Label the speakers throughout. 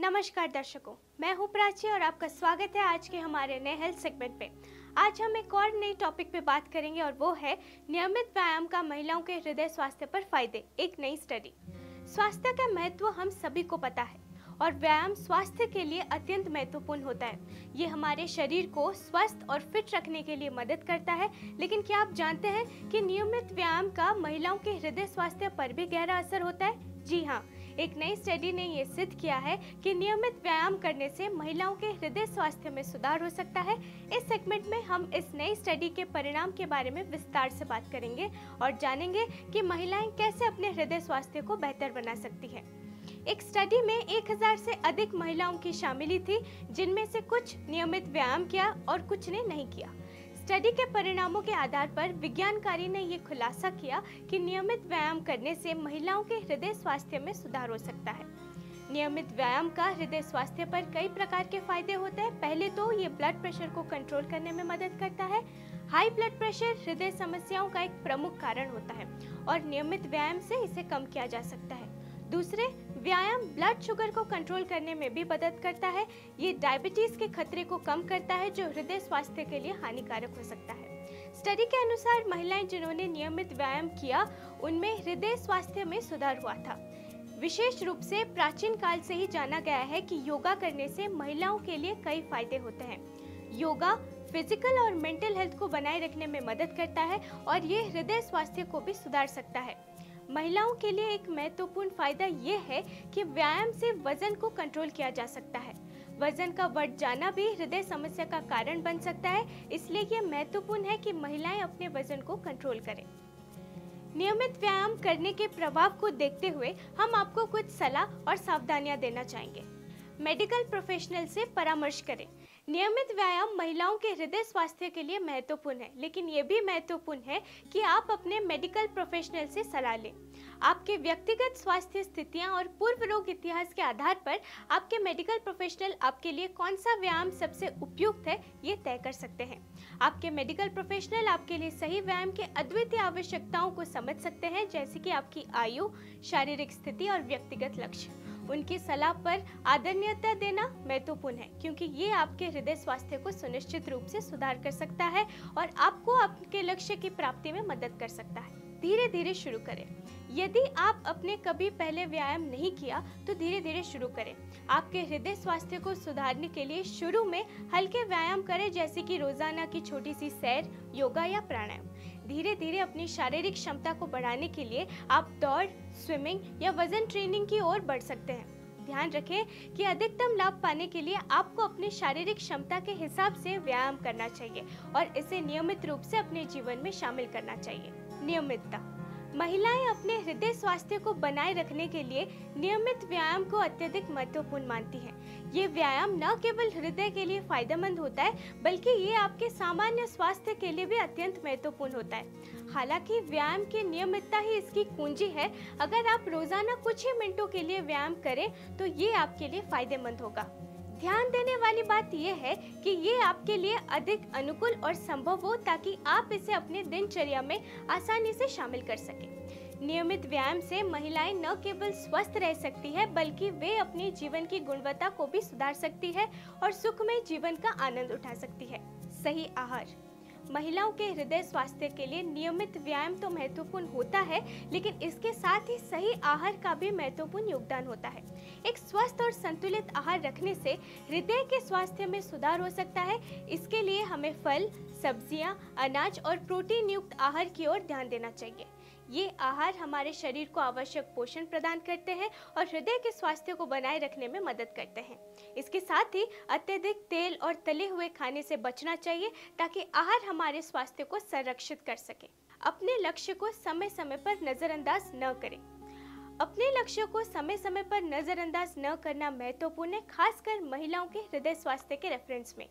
Speaker 1: नमस्कार दर्शकों, मैं हूं प्राची और आपका स्वागत है आज के हमारे नए हेल्थ सेगमेंट पे। आज हम एक और नई टॉपिक पे बात करेंगे और वो है नियमित व्यायाम का महिलाओं के हृदय स्वास्थ्य पर फायदे। एक नई स्टडी। स्वास्थ्य का महत्व हम सभी को पता है और व्यायाम स्वास्थ्य के लिए अत्यंत महत्वपूर्ण होता है। ये हमारे शरीर को स्वस्थ और फिट रखने के लिए मदद करता है। लेकिन क्या आप जानते हैं कि नियमित व्यायाम का महिलाओं के हृदय स्वास्थ्य पर भी गहरा असर होता है? जी हाँ, एक नई स्टडी ने ये सिद्ध किया है कि नियमित व्यायाम करने से महिलाओं के हृदय स्वास्थ्य में सुधार हो सकता है। इस सेगमेंट में हम इस नई स्टडी के परिणाम के बारे में विस्तार से बात करेंगे और जानेंगे कि महिलाएं कैसे अपने हृदय स्वास्थ्य को बेहतर बना सकती हैं। एक स्टडी में 1000 से अधिक महिलाओं की शामिली थी, जिनमें से कुछ नियमित व्यायाम किया और कुछ ने नहीं किया। स्टडी के परिणामों के आधार पर विज्ञानकारी ने ये खुलासा किया कि नियमित व्यायाम करने से महिलाओं के हृदय स्वास्थ्य में सुधार हो सकता है। नियमित व्यायाम का हृदय स्वास्थ्य पर कई प्रकार के फायदे होते हैं। पहले तो ये ब्लड प्रेशर को कंट्रोल करने में मदद करता है। हाई ब्लड प्रेशर हृदय समस्याओं का एक प्रमुख कारण होता है और नियमित व्यायाम से इसे कम किया जा सकता है। दूसरे, व्यायाम ब्लड शुगर को कंट्रोल करने में भी मदद करता है। ये डायबिटीज के खतरे को कम करता है, जो हृदय स्वास्थ्य के लिए हानिकारक हो सकता है। स्टडी के अनुसार महिलाएं जिन्होंने नियमित व्यायाम किया, उनमें हृदय स्वास्थ्य में सुधार हुआ था। विशेष रूप से प्राचीन काल से ही जाना गया है कि योगा करने से महिलाओं के लिए कई फायदे होते हैं। योगा फिजिकल और मेंटल हेल्थ को बनाए रखने में मदद करता है और ये हृदय स्वास्थ्य को भी सुधार सकता है। महिलाओं के लिए एक महत्वपूर्ण फायदा ये है कि व्यायाम से वजन को कंट्रोल किया जा सकता है। वजन का बढ़ जाना भी हृदय समस्या का कारण बन सकता है, इसलिए ये महत्वपूर्ण है कि महिलाएं अपने वजन को कंट्रोल करें। नियमित व्यायाम करने के प्रभाव को देखते हुए हम आपको कुछ सलाह और सावधानियां देना चाहेंगे। मेडिकल प्रोफेशनल से परामर्श करें। नियमित व्यायाम महिलाओं के हृदय स्वास्थ्य के लिए महत्वपूर्ण है, लेकिन ये भी महत्वपूर्ण है कि आप अपने मेडिकल प्रोफेशनल से सलाह लें। आपके व्यक्तिगत स्वास्थ्य स्थितियां और पूर्व रोग इतिहास के आधार पर आपके मेडिकल प्रोफेशनल आपके लिए कौन सा व्यायाम सबसे उपयुक्त है, ये तय कर सकते हैं। आपके मेडिकल प्रोफेशनल आपके लिए सही व्यायाम के अद्वितीय आवश्यकताओं को समझ सकते हैं, जैसे कि आपकी आयु, शारीरिक स्थिति और व्यक्तिगत लक्ष्य। उनकी सलाह पर आदरणीयता देना महत्वपूर्ण है, क्योंकि ये आपके हृदय स्वास्थ्य को सुनिश्चित रूप से सुधार कर सकता है और आपको आपके लक्ष्य की प्राप्ति में मदद कर सकता है। धीरे धीरे शुरू करें। यदि आप अपने कभी पहले व्यायाम नहीं किया तो धीरे धीरे शुरू करें। आपके हृदय स्वास्थ्य को सुधारने के लिए शुरू में हल्के व्यायाम करें, जैसे कि रोजाना की छोटी सी सैर, योगा या प्राणायाम। धीरे धीरे अपनी शारीरिक क्षमता को बढ़ाने के लिए आप दौड़, स्विमिंग या वजन ट्रेनिंग की ओर बढ़ सकते हैं। ध्यान रखें कि अधिकतम लाभ पाने के लिए आपको अपनी शारीरिक क्षमता के हिसाब से व्यायाम करना चाहिए और इसे नियमित रूप से अपने जीवन में शामिल करना चाहिए। नियमितता। महिलाएं अपने हृदय स्वास्थ्य को बनाए रखने के लिए नियमित व्यायाम को अत्यधिक महत्वपूर्ण मानती हैं। ये व्यायाम न केवल हृदय के लिए फायदेमंद होता है, बल्कि ये आपके सामान्य स्वास्थ्य के लिए भी अत्यंत महत्वपूर्ण होता है। हालांकि व्यायाम की नियमितता ही इसकी कुंजी है। अगर आप रोजाना कुछ ही मिनटों के लिए व्यायाम करें तो ये आपके लिए फायदेमंद होगा। ध्यान देने वाली बात यह है कि ये आपके लिए अधिक अनुकूल और संभव हो, ताकि आप इसे अपने दिनचर्या में आसानी से शामिल कर सकें। नियमित व्यायाम से महिलाएं न केवल स्वस्थ रह सकती है, बल्कि वे अपने जीवन की गुणवत्ता को भी सुधार सकती है और सुखमय जीवन का आनंद उठा सकती है। सही आहार। महिलाओं के हृदय स्वास्थ्य के लिए नियमित व्यायाम तो महत्वपूर्ण होता है, लेकिन इसके साथ ही सही आहार का भी महत्वपूर्ण योगदान होता है। एक स्वस्थ और संतुलित आहार रखने से हृदय के स्वास्थ्य में सुधार हो सकता है। इसके लिए हमें फल, सब्जियां, अनाज और प्रोटीन युक्त आहार की ओर ध्यान देना चाहिए। ये आहार हमारे शरीर को आवश्यक पोषण प्रदान करते हैं और हृदय के स्वास्थ्य को बनाए रखने में मदद करते हैं। इसके साथ ही अत्यधिक तेल और तले हुए खाने से बचना चाहिए, ताकि आहार हमारे स्वास्थ्य को संरक्षित कर सके। अपने लक्ष्य को समय समय पर नजरअंदाज न करें। अपने लक्ष्य को समय समय पर नजरअंदाज न करना महत्वपूर्ण है, खासकर महिलाओं के हृदय स्वास्थ्य के रेफरेंस में।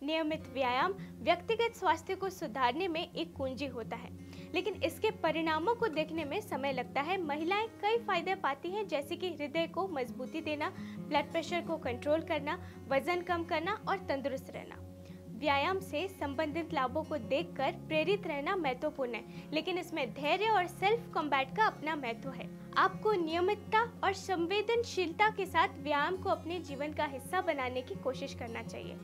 Speaker 1: नियमित व्यायाम व्यक्तिगत स्वास्थ्य को सुधारने में एक कुंजी होता है, लेकिन इसके परिणामों को देखने में समय लगता है। महिलाएं कई फायदे पाती हैं, जैसे कि हृदय को मजबूती देना, ब्लड प्रेशर को कंट्रोल करना, वजन कम करना और तंदुरुस्त रहना। व्यायाम से संबंधित लाभों को देखकर प्रेरित रहना महत्वपूर्ण है, लेकिन इसमें धैर्य और सेल्फ कॉम्बैट का अपना महत्व है। आपको नियमितता और संवेदनशीलता के साथ व्यायाम को अपने जीवन का हिस्सा बनाने की कोशिश करना चाहिए।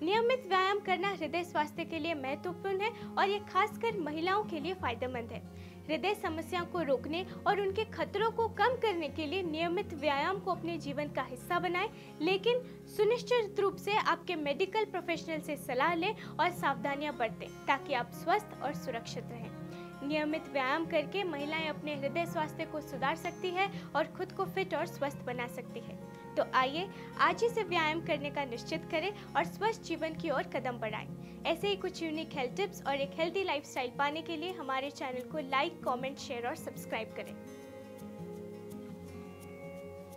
Speaker 1: नियमित व्यायाम करना हृदय स्वास्थ्य के लिए महत्वपूर्ण है और ये खासकर महिलाओं के लिए फायदेमंद है। हृदय समस्या को रोकने और उनके खतरों को कम करने के लिए नियमित व्यायाम को अपने जीवन का हिस्सा बनाएं, लेकिन सुनिश्चित रूप से आपके मेडिकल प्रोफेशनल से सलाह लें और सावधानियां बरतें ताकि आप स्वस्थ और सुरक्षित रहें। नियमित व्यायाम करके महिलाएं अपने हृदय स्वास्थ्य को सुधार सकती है और खुद को फिट और स्वस्थ बना सकती है। तो आइए आज ही से व्यायाम करने का निश्चित करें और स्वस्थ जीवन की ओर कदम बढ़ाएं। ऐसे ही कुछ यूनिक हेल्थ टिप्स और एक हेल्दी लाइफस्टाइल पाने के लिए हमारे चैनल को लाइक, कमेंट, शेयर और सब्सक्राइब करें।